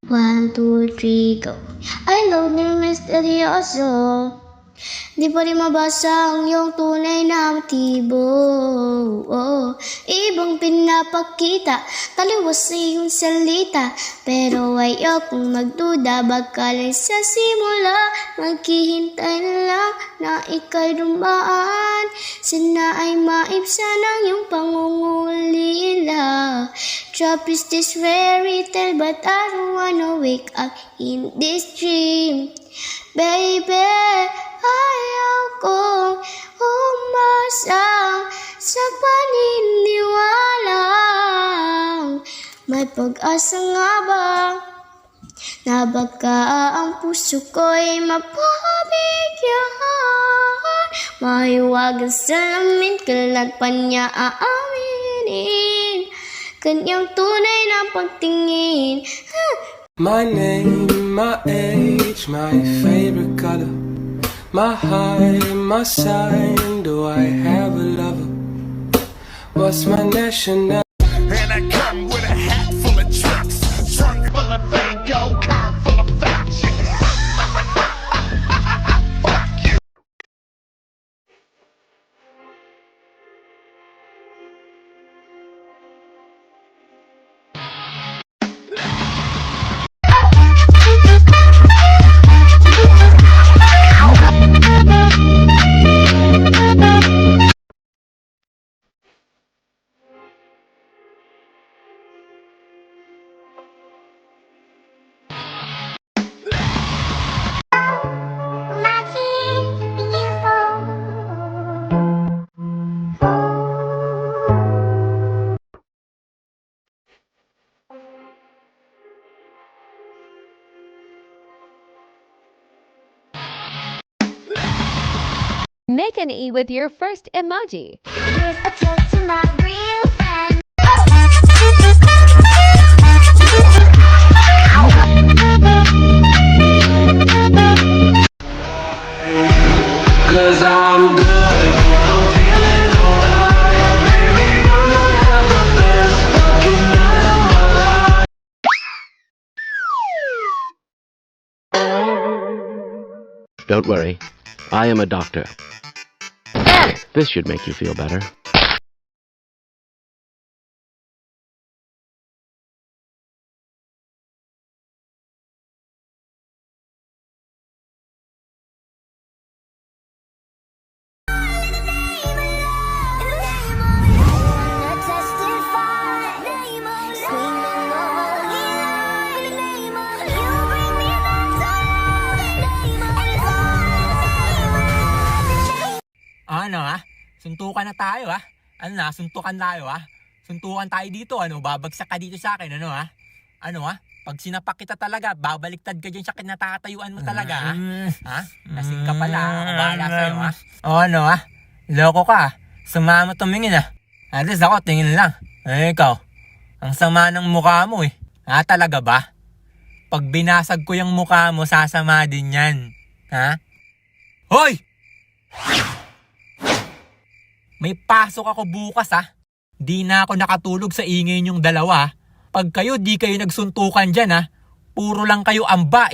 1, 2, 3, go. I love you, misteryoso. Di pa rin mabasa ang iyong tunay na motibo. Ibang pinapakita, taliwas sa iyong salita. Pero ayokong magduda, baka lang sa simula. Maghihintay na lang na ika'y dumaan. Sana ay maibsan ang iyong pangungulila. Trap is this fairy tale, but I don't wanna wake up in this dream. Baby, ayaw kong umasa sa paniniwalang may pag-asa nga ba na baka ang puso ko'y mapabigyan. Mahiwagang salamin, kailan pa niya aaminin kanyang tunay na pagtingin. My name, my age, my favorite color, my height, my sign, do I have a lover? What's my nationality? And I come with a hat full of trucks, trunk full of bingo, car full of factions. Fuck you. Make an E with your first emoji. Here's a toast to my real friend. Cause I'm good, I'm feeling alright. Baby, you have the best fucking night of my life. Don't worry, I am a doctor. This should make you feel better. Ano suntukan na tayo Ano na, suntukan tayo Suntukan tayo dito, babagsak ka dito sa akin, pag sinapak kita talaga, babaliktad ka dyan sa kinatatayuan mo talaga, Lasing ka pala, ako bahala sa'yo, loko ka, sama mo tumingin, At least ako, tingin lang. Ikaw, ang sama ng mukha mo, talaga ba? Pag binasag ko yung mukha mo, sasama din yan, Hoy! May pasok ako bukas, Di na ako nakatulog sa ingay niyong dalawa. Pag kayo di kayo nagsuntukan dyan, puro lang kayo amba,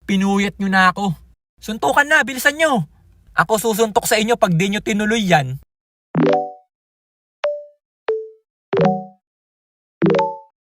Pinuyat nyo na ako. Suntukan na, bilisan nyo. Ako susuntok sa inyo pag di nyo tinuloy yan.